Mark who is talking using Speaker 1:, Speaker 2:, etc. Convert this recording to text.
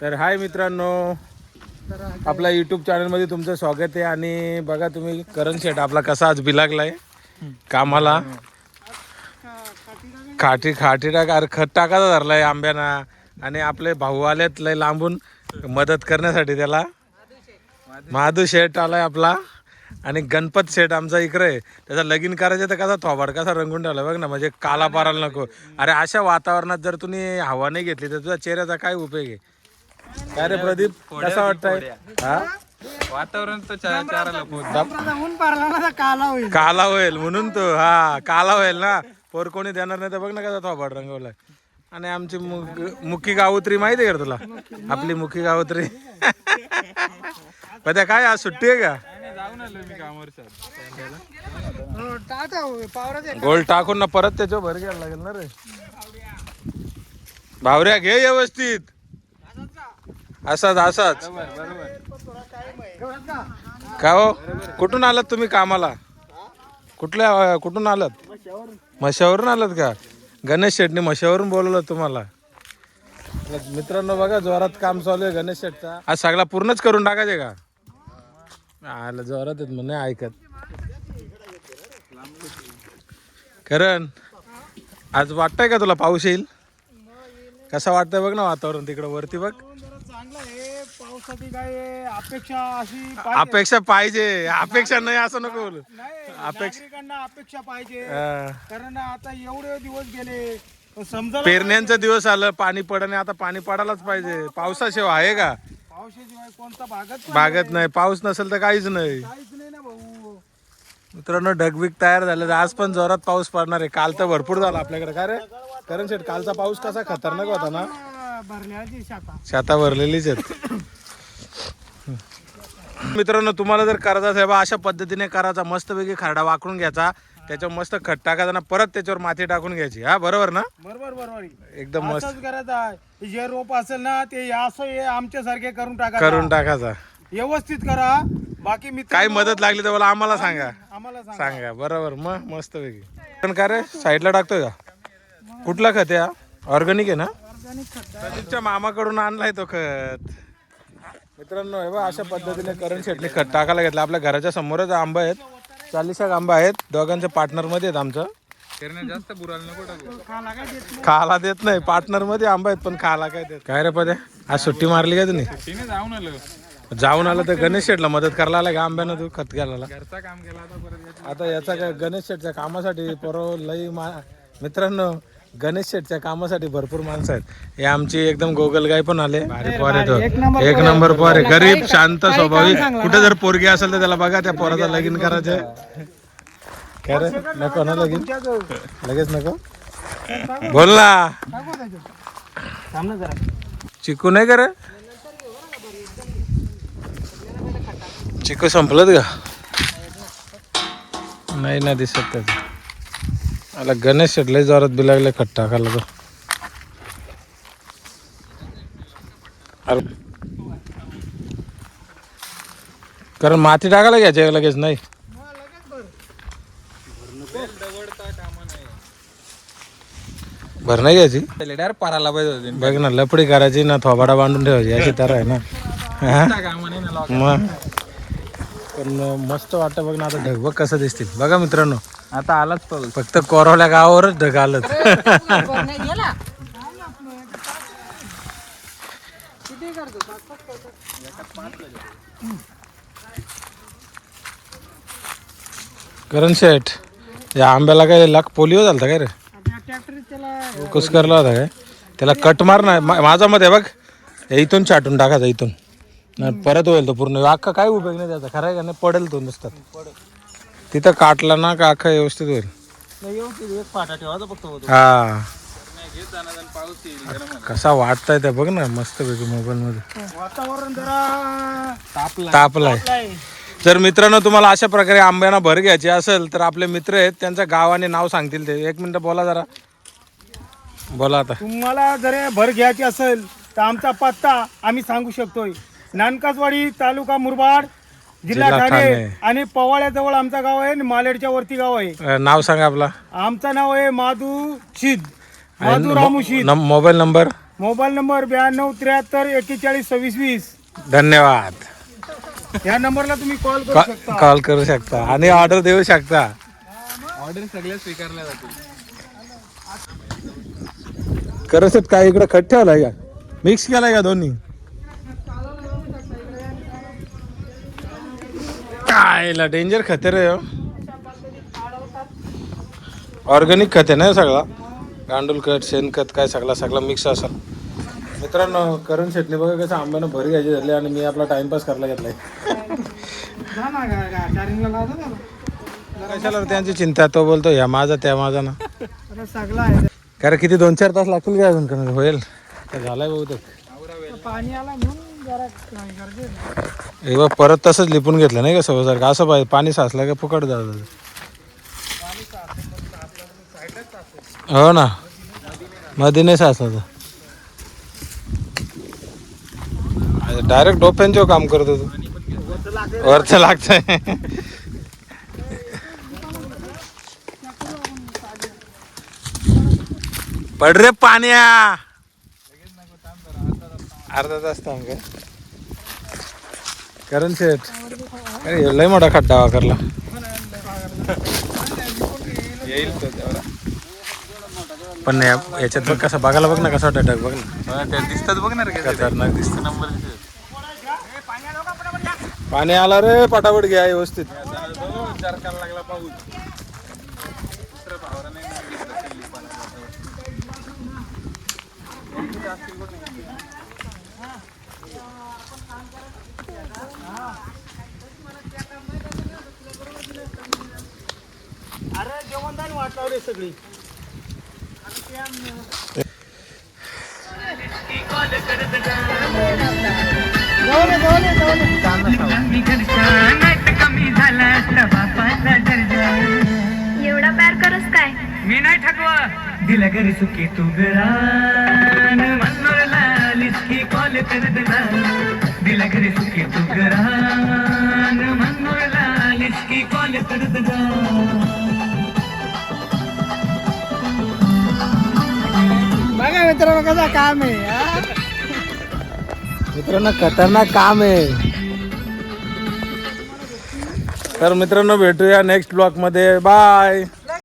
Speaker 1: तर हाय मित्रांनो, आपल्या यूट्यूब चॅनलमध्ये तुमचं स्वागत आहे. आणि बघा तुम्ही करण शेट आपला कसा आज बिलागलाय कामाला. खाटी टाक अरे खत टाकायचा धरलाय आंब्याना. आणि आपले भाऊ आलेत लय लांबून मदत करण्यासाठी. त्याला महादू शेठ आलाय आपला. आणि गणपत शेठ आमचा इकडे आहे. त्याचा लगीन करायचं तर कसा थोबाड कसा रंगून ठेवला बघ ना, म्हणजे काला पारायला नको. अरे अशा वातावरणात जर तुम्ही हवा नाही घेतली तर तुझ्या चेहऱ्याचा काय उपयोग आहे. काय रे प्रदीप, कसा वाटतंय? हा
Speaker 2: वातावरण तर
Speaker 1: काला होईल म्हणून तो काला होईल ना. पोर कोणी देणार नाही तर बघ ना कसा थोबाड रंगवलाय. आणि आमची मुखी गावत्री माहिती आहे का तुला? आपली मुखी गावत्री. पण काय आज सुट्टी आहे का? गोल टाकून ना परत त्याच्यावर भर घ्यायला लागेल ना रे. भावऱ्या घे व्यवस्थित. असाच का हो? कुठून आलात तुम्ही कामाला? कुठून आलात? मशावरून आलात का? गणेश शेटने मशावरून बोलवलं तुम्हाला. मित्रांनो बघा जोरात काम चालू आहे गणेश शेटचा. आज सगळा पूर्णच करून टाकायचे का? आला जोरात येत म्हणे ऐकत. करण आज वाटतंय का तुला पाऊस येईल? कसं वाटतंय बघ ना वातावरण तिकडं वरती बघ. अपेक्षा पाहिजे. अपेक्षा नाही असं नको बोलू.
Speaker 3: अपेक्षा पाहिजे. कारण आता एवढे दिवस गेले, समजा
Speaker 1: पेरण्यांचा दिवस आलं, पाणी पडणे. आता पाणी पडायलाच पाहिजे. पावसाशिवाय आहे का?
Speaker 3: पावसाशिवाय कोणता
Speaker 1: भागत नाही. पाऊस नसेल तर काहीच नाही.
Speaker 3: ना भाऊ.
Speaker 1: मित्रांनो ढगबिग तयार झाले. आज पण जोरात पाऊस पडणार आहे. काल तर भरपूर झाला आपल्याकडे. काय रे करण शेठ, कालचा पाऊस कसा खतरनाक होता ना.
Speaker 3: भरण्याची
Speaker 1: शाता भरलेलीच आहेत. मित्रांनो तुम्हाला जर करायचा असेल बा अशा पद्धतीने करायचा. मस्तपैकी खरडा वाकरून घ्यायचा, त्याच्यावर मस्त खत टाकायचा ना, परत त्याच्यावर माती टाकून घ्यायची. हा बरोबर ना?
Speaker 3: बरोबर
Speaker 1: एकदम मस्त
Speaker 3: करायचं आहे. जे रोप असेल ना ते असं आमच्या सारखे करून टाकायचा. व्यवस्थित करा. बाकी मी
Speaker 1: काही मदत लागली तर मला आम्हाला सांगा.
Speaker 3: आम्हाला
Speaker 1: सांगा बरोबर. मग मस्त पैकी. पण का रे साईडला टाकतोय का? कुठला खत आहे? ऑर्गॅनिक आहे ना? प्रदीपच्या मामाकडून आणलाय तो खत. मित्रांनो हे बघा अशा पद्धतीने करण शेटने खत टाकायला घेतलं. आपल्या घराच्या समोरच आंबा आहेत. 40 आंबा आहेत. दोघांच्या पार्टनर मध्ये आहेत आमचं.
Speaker 2: जास्त बुराला नको टाकू.
Speaker 1: खाला देत नाही. पार्टनर मध्ये आंबा आहेत पण खाला काय देत. काय रे पदे, आज सुट्टी मारली का तुम्ही? जाऊन आलं तर गणेश शेटला मदत करायला आला का आंब्यानं तू खत घालायला?
Speaker 2: घरचा काम केला
Speaker 1: आता याचा काय गणेश शेटच्या कामासाठी मित्रांनो गणेश शेटच्या कामासाठी भरपूर माणसं आहेत. हे आमची एकदम गोगल गाय पण आले. भारी पोर आहे तो. एक नंबर पोर आहे. गरीब शांत स्वभावी. कुठे जर पोरगी असेल तर त्याला बघा, त्या पोराचा लगीन करायचं. काय रे नको ना लगीन? लगेच नको बोल ना. चिकू नाही का रे? चिकू संपलत का? नाही ना दिसत त्याचं. मला गणेश शेटले जोरात बिलागले खट टाकायला तो. कारण माती टाकायला घ्यायची लगेच नाही. भर नाही घ्यायची.
Speaker 2: पाराला पाहिजे.
Speaker 1: बघ ना लपडी करायची ना, थोबाडा बांधून ठेवायची अशी तर आहे ना. मग पण मस्त वाटतं बघ ना. आता ढग बघ कसं दिसतील बघा मित्रांनो.
Speaker 2: आता आलाच पाऊस.
Speaker 1: फक्त कोरवल्या गावावरच ढग आलं. करण शेठ या आंब्याला काय पोलिओ झालता काय रे? कुस्करला होता काय? त्याला कट मार ना. माझा मत आहे बघ, इथून छाटून टाकायचा इथून. परत होईल तो पूर्ण. अख्खा काय उपयोग नाही त्याचा. खरं आहे का नाही? पडेल तो नुसतात. तिथं काटला ना का अख्खा व्यवस्थित होईल. हा कसा वाटताय त्या बघ ना मस्त पैकी मोबाईल मध्ये.
Speaker 3: वातावरण जरा
Speaker 1: तापलाय. जर मित्रांनो तुम्हाला अशा प्रकारे आंब्यांना भर घ्यायची असेल तर आपले मित्र आहेत, त्यांच्या गावाने नाव सांगतील ते. एक मिनिट बोला जरा. बोला आता.
Speaker 3: तुम्हाला जर भर घ्यायची असेल तर आमचा पत्ता आम्ही सांगू शकतोय. नानकासवाडी, तालुका मुरबाड, जिल्हा ठाणे. आणि पवाळ्याजवळ आमचं गाव आहे. मालेडच्या वरती गाव आहे.
Speaker 1: नाव सांगा आपला.
Speaker 3: आमचं नाव आहे माधू रामू शीद.
Speaker 1: Mobile number
Speaker 3: mobile number 9273412620.
Speaker 1: धन्यवाद.
Speaker 3: या नंबरला तुम्ही कॉल करू शकता.
Speaker 1: कॉल करू शकता आणि ऑर्डर देऊ शकता.
Speaker 2: ऑर्डर सगळ्या स्वीकारल्या जातील.
Speaker 1: करत काय इकडे खट ठेवलाय का, मिक्स केलाय का दोन्ही? काय डेंजर खत रे. ऑर्गॅनिक खत आहे ना सगळा, गांडूळ खत, शेणखत काय सगळा मिक्स असेल. मित्रांनो, करण शेटने बघा कसं आंब्यानं भर घ्यायची धरली आणि मी आपला टाइमपास करायला घेतलाय. कशाला रे त्यांची चिंता, तो बोलतो या माझा त्या माझा ना.
Speaker 3: सगळं आहे.
Speaker 1: कारण किती 2-4 तास लागतील काय अजून करणं होईल तर झालाय बहुतेक.
Speaker 3: पाणी आला म्हणून जरा गरजेचं.
Speaker 1: एव्हा परत तसंच लिपून घेतलं नाही का सवसारखं, असं पाहिजे. पाणी साचलं का फुकट जात. हो ना, मध्ये नाही साचलं. डायरेक्ट डोप्यांचे काम करतो तू. वरचं लागतंय. पड रे पाण्या. अर्धा तास थांब का करण शेठ. अरे लय मोठा खड्डा वाकरला.
Speaker 2: येईल तो तेवढा.
Speaker 1: पण याच्यात बघ कसं बघायला, बघ ना कसा वाटत बघ ना.
Speaker 2: त्या दिसतात बघ ना रे,
Speaker 1: खतरनाक दिसत.
Speaker 2: नंबर दिसत.
Speaker 1: पाणी आला रे, पटापट घ्या व्यवस्थित.
Speaker 2: विचार करायला लागला पाऊस. दुसऱ्या भावाला नाही दिसलं त्यांनी पण.
Speaker 3: अरे जेवणदान वाटलं रे सगळी.
Speaker 4: एवढा प्यार करस काय?
Speaker 3: मी नाही ठकवा दिला घरी सुखी तू गरान मनोरला लिस्की कॉल कर दिला. दिला घरी सुखी तू गरान मनोरला लिस्की कॉल कर दिला. बघा मित्रांनो कसं काम आहे.
Speaker 1: मित्रांनो खतरनाक काम आहे. तर मित्रांनो भेटूया नेक्स्ट ब्लॉग मध्ये. बाय.